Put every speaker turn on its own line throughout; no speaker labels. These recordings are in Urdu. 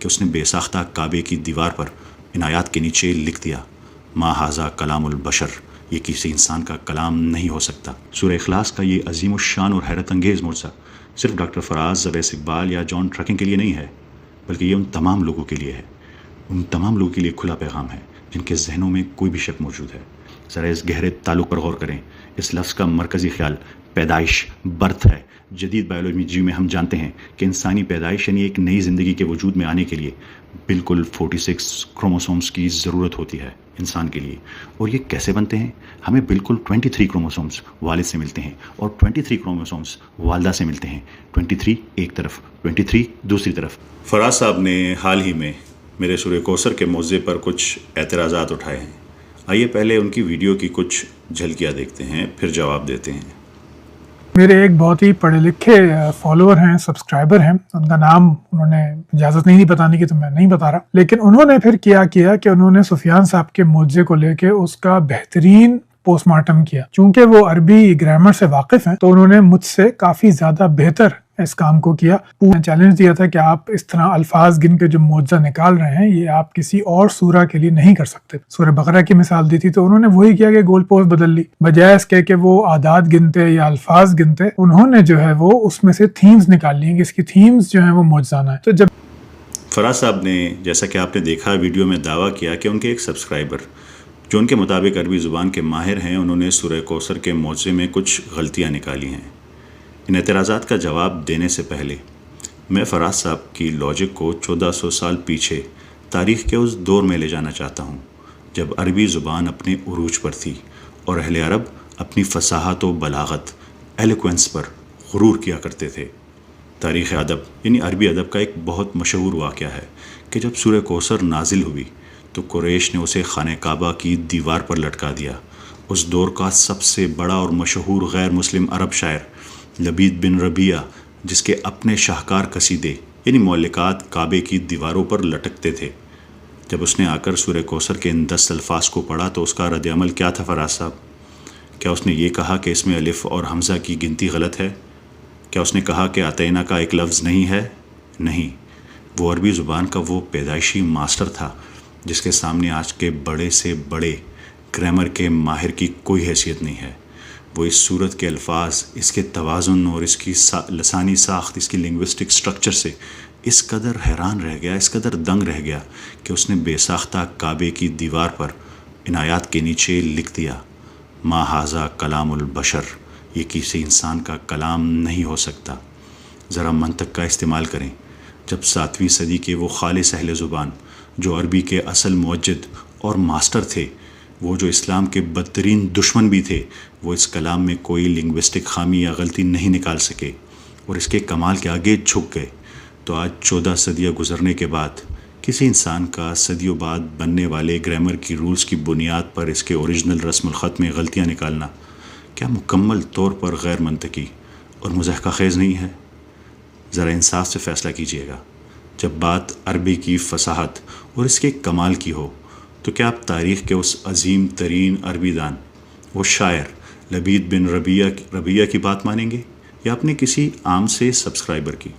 کہ اس نے بے ساختہ کعبے کی دیوار پر ان آیات کے نیچے لکھ دیا، ما ھذا کلام البشر، یہ کسی انسان کا کلام نہیں ہو سکتا۔ سورہ اخلاص کا یہ عظیم الشان اور حیرت انگیز معجزہ صرف ڈاکٹر فراز، اویس اقبال یا جان ٹرکنگ کے لیے نہیں ہے، بلکہ یہ ان تمام لوگوں کے لیے ہے، ان تمام لوگوں کے لیے کھلا پیغام ہے جن کے ذہنوں میں کوئی بھی شک موجود ہے۔ ذرا اس گہرے تعلق پر غور کریں۔ اس لفظ کا مرکزی خیال پیدائش، برتھ ہے۔ جدید بایولوجی میں ہم جانتے ہیں کہ انسانی پیدائش یعنی ایک نئی زندگی کے وجود میں آنے کے لیے بالکل 46 کروموسومز کی ضرورت ہوتی ہے انسان کے لیے۔ اور یہ کیسے بنتے ہیں؟ ہمیں بالکل 23 کروموسومز والد سے ملتے ہیں اور 23 کروموسومز والدہ سے ملتے ہیں۔ 23 ایک طرف، 23 دوسری طرف۔ فراز صاحب نے حال ہی میں میرے سورہ کوثر کے موضوع پر کچھ اعتراضات اٹھائے ہیں۔ آئیے پہلے ان کی ویڈیو کی کچھ جھلکیاں دیکھتے ہیں، پھر جواب دیتے ہیں۔
میرے ایک بہت ہی پڑھے لکھے فالوور ہیں، سبسکرائبر ہیں، ان کا نام انہوں نے اجازت نہیں دی بتانے کی تو میں نہیں بتا رہا، لیکن انہوں نے پھر کیا کہ انہوں نے سفیان صاحب کے معجزے کو لے کے اس کا بہترین پوسٹ مارٹم کیا۔ چونکہ وہ عربی گرامر سے واقف ہیں تو انہوں نے مجھ سے کافی زیادہ بہتر اس کام کو کیا۔ میں چیلنج دیا تھا کہ آپ اس طرح الفاظ گن کے جو معجزہ نکال رہے ہیں یہ آپ کسی اور سورہ کے لیے نہیں کر سکتے۔ سورہ بقرہ کی مثال دی تھی تو انہوں نے وہی کیا کہ گول پوسٹ بدل لی، بجائے اس کے کہ وہ اعداد گنتے یا الفاظ گنتے انہوں نے جو ہے وہ اس میں سے تھیمز نکال لی ہیں کہ اس کی تھیمز جو ہیں وہ معجزانہ ہے۔ تو جب
فراز صاحب نے، جیسا کہ آپ نے دیکھا ویڈیو میں، دعویٰ کیا کہ ان کے ایک سبسکرائبر جو ان کے مطابق عربی زبان کے ماہر ہیں، انہوں نے سورہ کوثر کے معجزے میں کچھ غلطیاں نکالی ہیں۔ ان اعتراضات کا جواب دینے سے پہلے میں فراز صاحب کی لاجک کو 1400 سال پیچھے تاریخ کے اس دور میں لے جانا چاہتا ہوں جب عربی زبان اپنے عروج پر تھی اور اہل عرب اپنی فصاحت و بلاغت، ایلوکوینس پر غرور کیا کرتے تھے۔ تاریخ ادب یعنی عربی ادب کا ایک بہت مشہور واقعہ ہے کہ جب سورہ کوثر نازل ہوئی تو قریش نے اسے خانہ کعبہ کی دیوار پر لٹکا دیا۔ اس دور کا سب سے بڑا اور مشہور غیر مسلم عرب شاعر لبید بن ربیہ، جس کے اپنے شاہکار قصیدے یعنی معلقات کعبے کی دیواروں پر لٹکتے تھے، جب اس نے آ کر سورہ کوثر کے ان 10 الفاظ کو پڑھا تو اس کا رد عمل کیا تھا فراز صاحب؟ کیا اس نے یہ کہا کہ اس میں الف اور حمزہ کی گنتی غلط ہے؟ کیا اس نے کہا کہ اطعنا کا ایک لفظ نہیں ہے؟ نہیں، وہ عربی زبان کا وہ پیدائشی ماسٹر تھا جس کے سامنے آج کے بڑے سے بڑے گرامر کے ماہر کی کوئی حیثیت نہیں ہے۔ وہ اس صورت کے الفاظ، اس کے توازن اور اس کی لسانی ساخت، اس کی لنگوسٹک سٹرکچر سے اس قدر حیران رہ گیا، اس قدر دنگ رہ گیا کہ اس نے بے ساختہ کعبے کی دیوار پر ان آیات کے نیچے لکھ دیا، ما ھذا کلام البشر، یہ کسی انسان کا کلام نہیں ہو سکتا۔ ذرا منطق کا استعمال کریں۔ جب 7ویں صدی کے وہ خالص اہل زبان جو عربی کے اصل موجد اور ماسٹر تھے، وہ جو اسلام کے بدترین دشمن بھی تھے، وہ اس کلام میں کوئی لنگوسٹک خامی یا غلطی نہیں نکال سکے اور اس کے کمال کے آگے جھک گئے، تو آج 14 صدیاں گزرنے کے بعد کسی انسان کا صدیوں بعد بننے والے گرامر کی رولز کی بنیاد پر اس کے اوریجنل رسم الخط میں غلطیاں نکالنا کیا مکمل طور پر غیر منطقی اور مضحکہ خیز نہیں ہے؟ ذرا انصاف سے فیصلہ کیجیے گا۔ جب بات عربی کی فصاحت اور اس کے کمال کی ہو تو کیا آپ تاریخ کے اس عظیم ترین عربی دان، وہ شاعر لبید بن ربیہ کی بات مانیں گے یا اپنے کسی عام سے سبسکرائبر کی؟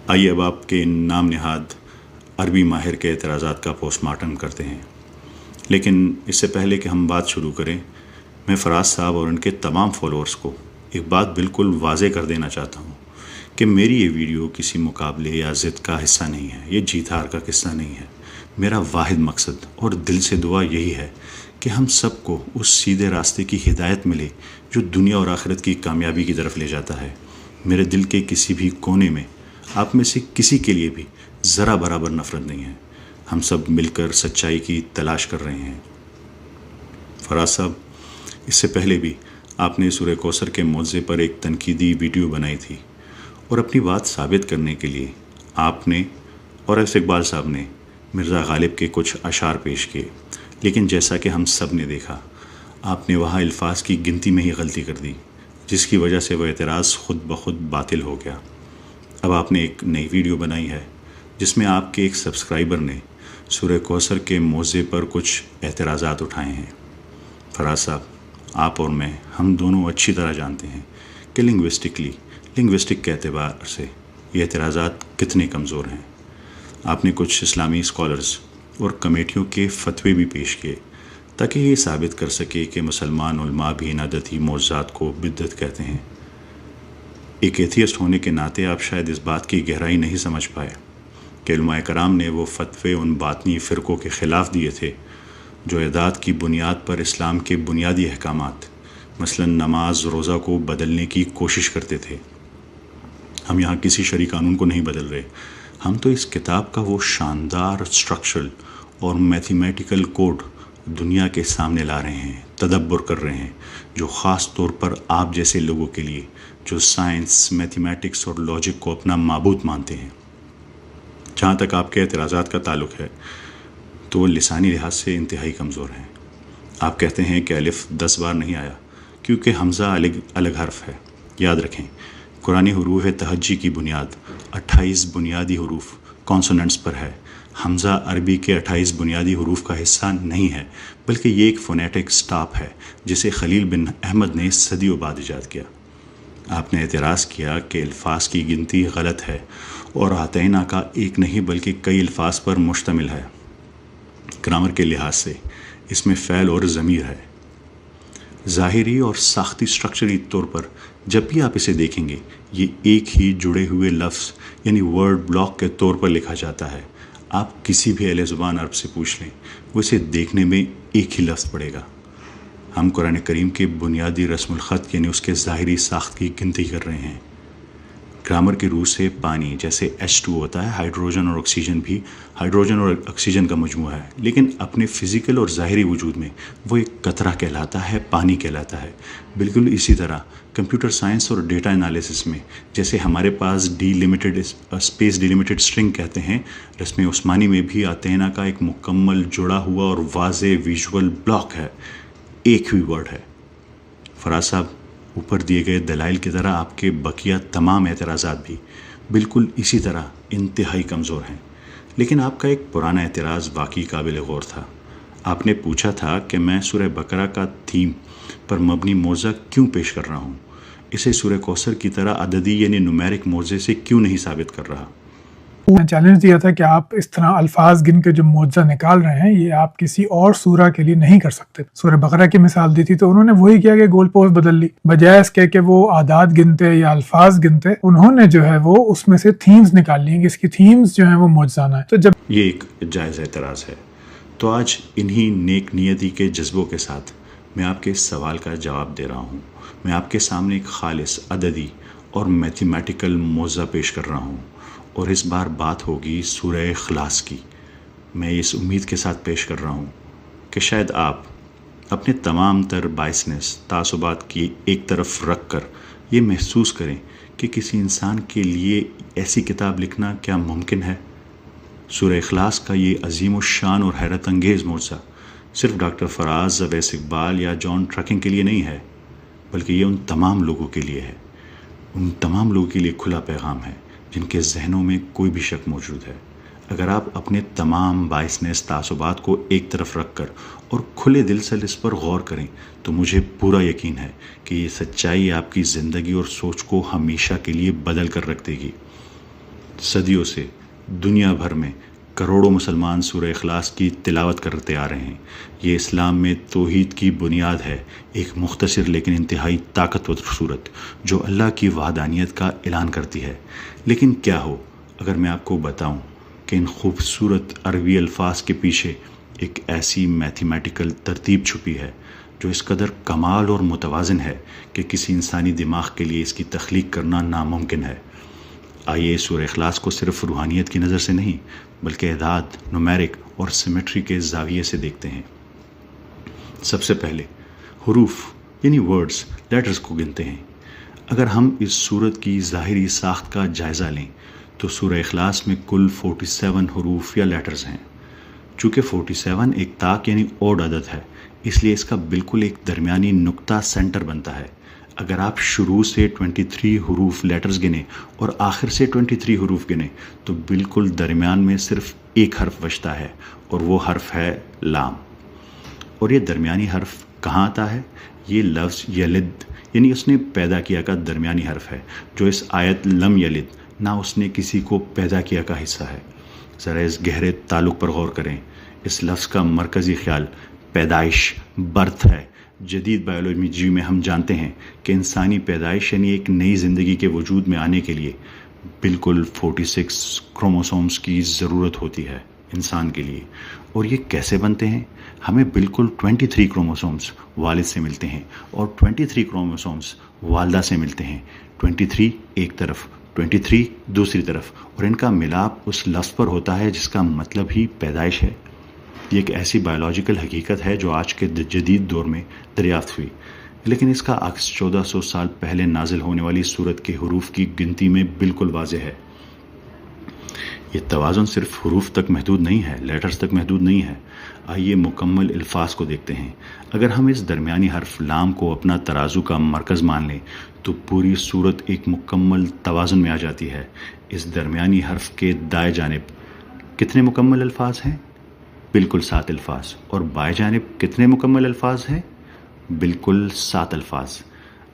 آئیے اب آپ کے نام نہاد عربی ماہر کے اعتراضات کا پوسٹ مارٹم کرتے ہیں، لیکن اس سے پہلے کہ ہم بات شروع کریں، میں فراز صاحب اور ان کے تمام فالوورز کو ایک بات بالکل واضح کر دینا چاہتا ہوں کہ میری یہ ویڈیو کسی مقابلے یا ضد کا حصہ نہیں ہے، یہ جیت ہار کا قصہ نہیں ہے۔ میرا واحد مقصد اور دل سے دعا یہی ہے کہ ہم سب کو اس سیدھے راستے کی ہدایت ملے جو دنیا اور آخرت کی کامیابی کی طرف لے جاتا ہے۔ میرے دل کے کسی بھی کونے میں آپ میں سے کسی کے لیے بھی ذرا برابر نفرت نہیں ہے۔ ہم سب مل کر سچائی کی تلاش کر رہے ہیں۔ فراز صاحب، اس سے پہلے بھی آپ نے سورہ کوثر کے معجزے پر ایک تنقیدی ویڈیو بنائی تھی اور اپنی بات ثابت کرنے کے لیے آپ نے اور اویس اقبال صاحب نے مرزا غالب کے کچھ اشعار پیش کیے، لیکن جیسا کہ ہم سب نے دیکھا، آپ نے وہاں الفاظ کی گنتی میں ہی غلطی کر دی، جس کی وجہ سے وہ اعتراض خود بخود باطل ہو گیا۔ اب آپ نے ایک نئی ویڈیو بنائی ہے جس میں آپ کے ایک سبسکرائبر نے سورہ کوثر کے معجزے پر کچھ اعتراضات اٹھائے ہیں۔ فراز صاحب، آپ اور میں، ہم دونوں اچھی طرح جانتے ہیں کہ لنگوسٹک کے اعتبار سے یہ اعتراضات کتنے کمزور ہیں۔ آپ نے کچھ اسلامی اسکالرز اور کمیٹیوں کے فتوے بھی پیش کیے تاکہ یہ ثابت کر سکے کہ مسلمان علماء بھی ان عددی معجزات کو بدعت کہتے ہیں۔ ایک ایتھیسٹ ہونے کے ناطے آپ شاید اس بات کی گہرائی نہیں سمجھ پائے کہ علماء کرام نے وہ فتوے ان باطنی فرقوں کے خلاف دیے تھے جو اعداد کی بنیاد پر اسلام کے بنیادی احکامات مثلا نماز روزہ کو بدلنے کی کوشش کرتے تھے۔ ہم یہاں کسی شرعی قانون کو نہیں بدل رہے، ہم تو اس کتاب کا وہ شاندار اسٹرکچرل اور میتھمیٹیکل کوڈ دنیا کے سامنے لا رہے ہیں، تدبر کر رہے ہیں، جو خاص طور پر آپ جیسے لوگوں کے لیے جو سائنس، میتھمیٹکس اور لاجک کو اپنا معبود مانتے ہیں۔ جہاں تک آپ کے اعتراضات کا تعلق ہے تو وہ لسانی لحاظ سے انتہائی کمزور ہیں۔ آپ کہتے ہیں کہ الف 10 بار نہیں آیا کیونکہ حمزہ الگ حرف ہے۔ یاد رکھیں، قرآنی حروف تہجی کی بنیاد 28 بنیادی حروف کانسوننٹس پر ہے۔ حمزہ عربی کے 28 بنیادی حروف کا حصہ نہیں ہے، بلکہ یہ ایک فونیٹک سٹاپ ہے جسے خلیل بن احمد نے صدیوں بعد ایجاد کیا۔ آپ نے اعتراض کیا کہ الفاظ کی گنتی غلط ہے اور آتینہ کا ایک نہیں بلکہ کئی الفاظ پر مشتمل ہے۔ گرامر کے لحاظ سے اس میں فعل اور ضمیر ہے۔ ظاہری اور ساختی اسٹرکچری طور پر جب بھی آپ اسے دیکھیں گے یہ ایک ہی جڑے ہوئے لفظ یعنی ورڈ بلاک کے طور پر لکھا جاتا ہے۔ آپ کسی بھی اہل زبان عرب سے پوچھ لیں، وہ اسے دیکھنے میں ایک ہی لفظ پڑے گا۔ ہم قرآن کریم کے بنیادی رسم الخط یعنی اس کے ظاہری ساخت کی گنتی کر رہے ہیں۔ گرامر کی روح سے پانی جیسے H2 ہوتا ہے، ہائیڈروجن اور آکسیجن بھی ہائیڈروجن اور آکسیجن کا مجموعہ ہے، لیکن اپنے فزیکل اور ظاہری وجود میں وہ ایک قطرہ کہلاتا ہے، پانی کہلاتا ہے۔ بالکل اسی طرح کمپیوٹر سائنس اور ڈیٹا انالیسس میں جیسے ہمارے پاس اسپیس ڈیلیمیٹڈ اسٹرنگ کہتے ہیں، رسم عثمانی میں بھی آتینہ کا ایک مکمل جڑا ہوا اور واضح ویژول بلاک ہے، ایک ہی ورڈ ہے۔ فراز صاحب، اوپر دیے گئے دلائل کی طرح آپ کے بقیہ تمام اعتراضات بھی بالکل اسی طرح انتہائی کمزور ہیں، لیکن آپ کا ایک پرانا اعتراض واقعی قابل غور تھا۔ آپ نے پوچھا تھا کہ میں سورہ بقرہ کا تھیم پر مبنی معجزہ کیوں پیش کر رہا ہوں، اسے سورہ کوثر کی طرح عددی یعنی نومیرک معجزے سے کیوں نہیں ثابت کر رہا۔
میں چیلنج دیا تھا کہ آپ اس طرح الفاظ گن کے جو معجزہ نکال رہے ہیں یہ آپ کسی اور سورہ کے لیے نہیں کر سکتے۔ سورہ بقرہ کی مثال دی تھی تو انہوں نے وہی کیا کہ گول پوسٹ بدل لی، بجائے اس کے کہ وہ اعداد گنتے یا الفاظ گنتے انہوں نے جو ہے وہ اس میں سے تھیمز نکال لی ہیں کہ اس کی تھیمز جو ہیں وہ معجزانہ ہے۔ تو جب
یہ ایک جائز اعتراض ہے، تو آج انہی نیک نیتی کے جذبوں کے ساتھ میں آپ کے اس سوال کا جواب دے رہا ہوں۔ میں آپ کے سامنے ایک خالص عددی اور میتھمیٹیکل معجزہ پیش کر رہا ہوں، اور اس بار بات ہوگی سورہ اخلاص کی۔ میں اس امید کے ساتھ پیش کر رہا ہوں کہ شاید آپ اپنے تمام تر بائسنس تعصبات کی ایک طرف رکھ کر یہ محسوس کریں کہ کسی انسان کے لیے ایسی کتاب لکھنا کیا ممکن ہے۔ سورہ اخلاص کا یہ عظیم الشان اور حیرت انگیز معجزہ صرف ڈاکٹر فراز، اویس اقبال یا جان ٹرکنگ کے لیے نہیں ہے، بلکہ یہ ان تمام لوگوں کے لیے ہے، ان تمام لوگوں کے لیے کھلا پیغام ہے جن کے ذہنوں میں کوئی بھی شک موجود ہے۔ اگر آپ اپنے تمام باعث تعصبات کو ایک طرف رکھ کر اور کھلے دل سے اس پر غور کریں تو مجھے پورا یقین ہے کہ یہ سچائی آپ کی زندگی اور سوچ کو ہمیشہ کے لیے بدل کر رکھ دے گی۔ صدیوں سے دنیا بھر میں کروڑوں مسلمان سورہ اخلاص کی تلاوت کرتے آ رہے ہیں۔ یہ اسلام میں توحید کی بنیاد ہے، ایک مختصر لیکن انتہائی طاقتور صورت جو اللہ کی وحدانیت کا اعلان کرتی ہے۔ لیکن کیا ہو اگر میں آپ کو بتاؤں کہ ان خوبصورت عربی الفاظ کے پیچھے ایک ایسی میتھمیٹیکل ترتیب چھپی ہے جو اس قدر کمال اور متوازن ہے کہ کسی انسانی دماغ کے لیے اس کی تخلیق کرنا ناممکن ہے۔ آئیے سورہ اخلاص کو صرف روحانیت کی نظر سے نہیں بلکہ اعداد، نومیرک اور سیمیٹری کے زاویے سے دیکھتے ہیں۔ سب سے پہلے حروف یعنی ورڈز، لیٹرز کو گنتے ہیں۔ اگر ہم اس سورت کی ظاہری ساخت کا جائزہ لیں تو سورہ اخلاص میں کل 47 حروف یا لیٹرز ہیں۔ چونکہ 47 ایک طاق یعنی اوڈ عدد ہے، اس لیے اس کا بالکل ایک درمیانی نقطہ سینٹر بنتا ہے۔ اگر آپ شروع سے 23 حروف لیٹرز گنیں اور آخر سے 23 حروف گنیں تو بالکل درمیان میں صرف ایک حرف بچتا ہے اور وہ حرف ہے لام۔ اور یہ درمیانی حرف کہاں آتا ہے؟ یہ لفظ یلد یعنی اس نے پیدا کیا کا درمیانی حرف ہے، جو اس آیت لم یلد نہ اس نے کسی کو پیدا کیا کا حصہ ہے۔ ذرا اس گہرے تعلق پر غور کریں. اس لفظ کا مرکزی خیال پیدائش، برتھ ہے. جدید بایولوجی میں ہم جانتے ہیں کہ انسانی پیدائش یعنی ایک نئی زندگی کے وجود میں آنے کے لیے بالکل 46 کروموسومز کی ضرورت ہوتی ہے انسان کے لیے. اور یہ کیسے بنتے ہیں؟ ہمیں بالکل 23 کروموسومز والد سے ملتے ہیں اور 23 کروموسومز والدہ سے ملتے ہیں. 23 ایک طرف، 23 دوسری طرف، اور ان کا ملاپ اس لفظ پر ہوتا ہے جس کا مطلب ہی پیدائش ہے. یہ ایک ایسی بایولوجیکل حقیقت ہے جو آج کے جدید دور میں دریافت ہوئی، لیکن اس کا عکس 1400 سال پہلے نازل ہونے والی سورت کے حروف کی گنتی میں بالکل واضح ہے. یہ توازن صرف حروف تک محدود نہیں ہے، لیٹرز تک محدود نہیں ہے. آئیے مکمل الفاظ کو دیکھتے ہیں. اگر ہم اس درمیانی حرف لام کو اپنا ترازو کا مرکز مان لیں تو پوری صورت ایک مکمل توازن میں آ جاتی ہے. اس درمیانی حرف کے دائیں جانب کتنے مکمل الفاظ ہیں؟ بالکل 7 الفاظ. اور بائیں جانب کتنے مکمل الفاظ ہیں؟ بالکل 7 الفاظ.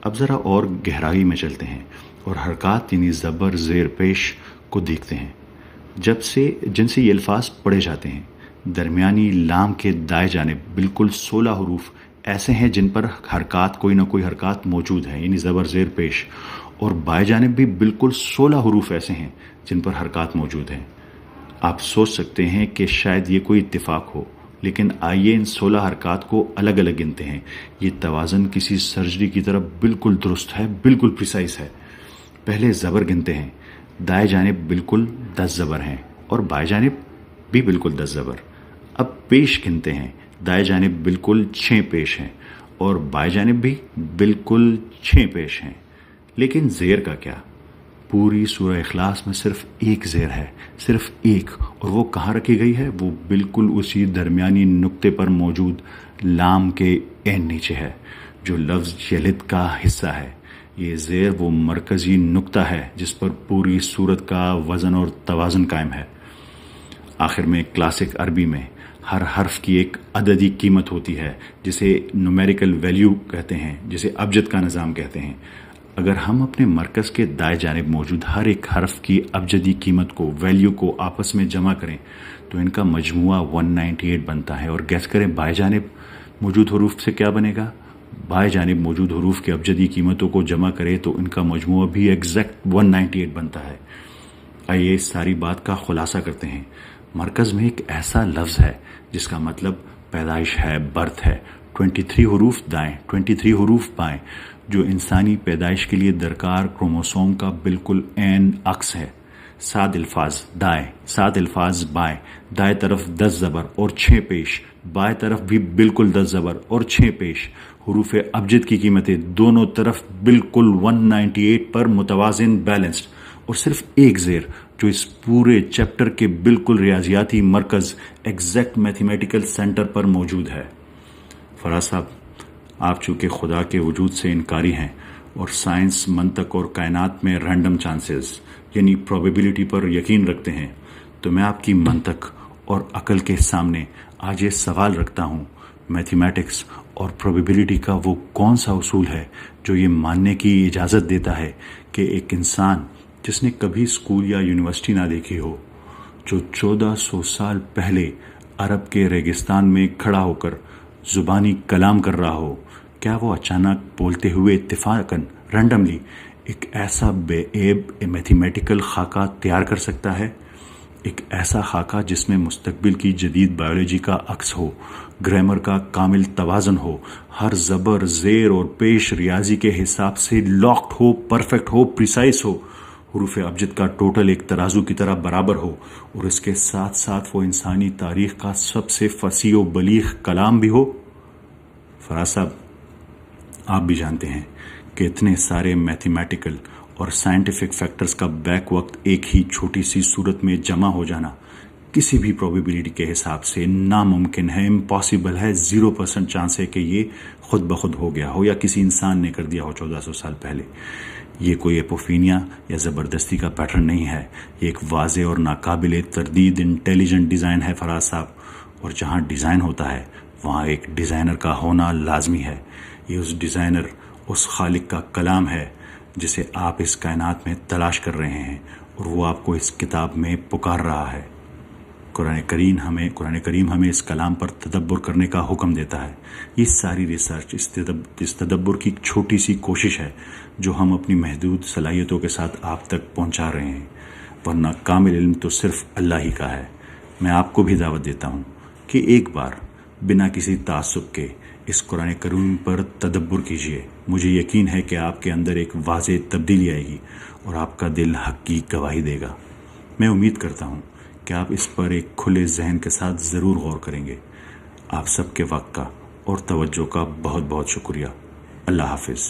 اب ذرا اور گہرائی میں چلتے ہیں اور حرکات یعنی زبر، زیر، پیش کو دیکھتے ہیں جن سے یہ الفاظ پڑھے جاتے ہیں. درمیانی لام کے دائیں جانب بالکل 16 حروف ایسے ہیں جن پر حرکات، کوئی نہ کوئی حرکات موجود ہیں، یعنی زبر، زیر، پیش. اور بائیں جانب بھی بالکل 16 حروف ایسے ہیں جن پر حرکات موجود ہیں. آپ سوچ سکتے ہیں کہ شاید یہ کوئی اتفاق ہو، لیکن آئیے ان 16 حرکات کو الگ الگ گنتے ہیں. یہ توازن کسی سرجری کی طرف بالکل درست ہے، بالکل پریسائز ہے. پہلے زبر گنتے ہیں. دائیں جانب بالکل 10 زبر ہیں اور بائیں جانب بھی بالکل 10 زبر. اب پیش گنتے ہیں. دائیں جانب بالکل 6 پیش ہیں اور بائیں جانب بھی بالکل 6 پیش ہیں. لیکن زیر کا کیا؟ پوری سورہ اخلاص میں صرف ایک زیر ہے، صرف ایک. اور وہ کہاں رکھی گئی ہے؟ وہ بالکل اسی درمیانی نقطے پر موجود لام کے عین نیچے ہے جو لفظ یلد کا حصہ ہے. یہ زیر وہ مرکزی نقطہ ہے جس پر پوری صورت کا وزن اور توازن قائم ہے. آخر میں کلاسک عربی میں ہر حرف کی ایک عددی قیمت ہوتی ہے جسے نومیریکل ویلیو کہتے ہیں، جسے ابجد کا نظام کہتے ہیں. اگر ہم اپنے مرکز کے دائیں جانب موجود ہر ایک حرف کی ابجدی قیمت کو، ویلیو کو آپس میں جمع کریں تو ان کا مجموعہ 198 بنتا ہے. اور گیس کریں بائیں جانب موجود حروف سے کیا بنے گا؟ بائیں جانب موجود حروف کی ابجدی قیمتوں کو جمع کریں تو ان کا مجموعہ بھی ایگزیکٹ 198 بنتا ہے. آئیے اس ساری بات کا خلاصہ کرتے ہیں. مرکز میں ایک ایسا لفظ ہے جس کا مطلب پیدائش ہے، برتھ ہے. 23 حروف دائیں، 23 حروف بائیں، جو انسانی پیدائش کے لیے درکار کروموسوم کا بالکل عین عکس ہے. 7 الفاظ دائیں، 7 الفاظ بائیں. دائیں طرف 10 زبر اور 6 پیش، بائیں طرف بھی بالکل 10 زبر اور 6 پیش. حروف ابجد کی قیمتیں دونوں طرف بالکل 198 پر متوازن، بیلنسڈ. اور صرف ایک زیر جو اس پورے چیپٹر کے بالکل ریاضیاتی مرکز، ایگزیکٹ میتھمیٹیکل سینٹر پر موجود ہے. فراز صاحب، آپ چونکہ خدا کے وجود سے انکاری ہیں اور سائنس، منطق اور کائنات میں رینڈم چانسز یعنی پروبیبلٹی پر یقین رکھتے ہیں، تو میں آپ کی منطق اور عقل کے سامنے آج یہ سوال رکھتا ہوں: میتھمیٹکس اور پروبیبلٹی کا وہ کون سا اصول ہے جو یہ ماننے کی اجازت دیتا ہے کہ ایک انسان جس نے کبھی اسکول یا یونیورسٹی نہ دیکھی ہو، جو 1400 سال پہلے عرب کے ریگستان میں کھڑا ہو کر زبانی کلام کر رہا ہو، کیا وہ اچانک بولتے ہوئے اتفاقاً، رینڈملی، ایک ایسا بے عیب میتھمیٹیکل خاکہ تیار کر سکتا ہے؟ ایک ایسا خاکہ جس میں مستقبل کی جدید بایولوجی کا عکس ہو، گرامر کا کامل توازن ہو، ہر زبر، زیر اور پیش ریاضی کے حساب سے لاکڈ ہو، پرفیکٹ ہو، پریسائز ہو، حروف ابجد کا ٹوٹل ایک ترازو کی طرح برابر ہو، اور اس کے ساتھ ساتھ وہ انسانی تاریخ کا سب سے فصیح و بلیغ کلام بھی ہو؟ فراز صاحب، آپ بھی جانتے ہیں کہ اتنے سارے میتھمیٹیکل اور سائنٹیفک فیکٹرز کا بیک وقت ایک ہی چھوٹی سی صورت میں جمع ہو جانا کسی بھی پروبیبلٹی کے حساب سے ناممکن ہے، امپاسبل ہے. 0% چانس ہے کہ یہ خود بخود ہو گیا ہو یا کسی انسان نے کر دیا ہو 1400 سال پہلے. یہ کوئی اپوفینیا یا زبردستی کا پیٹرن نہیں ہے، یہ ایک واضح اور ناقابل تردید انٹیلیجنٹ ڈیزائن ہے فراز صاحب. اور جہاں ڈیزائن ہوتا ہے وہاں ایک ڈیزائنر کا ہونا لازمی ہے. یہ اس ڈیزائنر، اس خالق کا کلام ہے جسے آپ اس کائنات میں تلاش کر رہے ہیں، اور وہ آپ کو اس کتاب میں پکار رہا ہے. قرآن کریم ہمیں اس کلام پر تدبر کرنے کا حکم دیتا ہے. یہ ساری ریسرچ اس تدبر کی ایک چھوٹی سی کوشش ہے جو ہم اپنی محدود صلاحیتوں کے ساتھ آپ تک پہنچا رہے ہیں، ورنہ کامل علم تو صرف اللہ ہی کا ہے. میں آپ کو بھی دعوت دیتا ہوں کہ ایک بار بنا کسی تعصب کے اس قرآن کریم پر تدبر کیجیے. مجھے یقین ہے کہ آپ کے اندر ایک واضح تبدیلی آئے گی اور آپ کا دل حق کی گواہی دے گا. میں امید کرتا ہوں کہ آپ اس پر ایک کھلے ذہن کے ساتھ ضرور غور کریں گے. آپ سب کے وقت کا اور توجہ کا بہت بہت شکریہ. اللہ حافظ.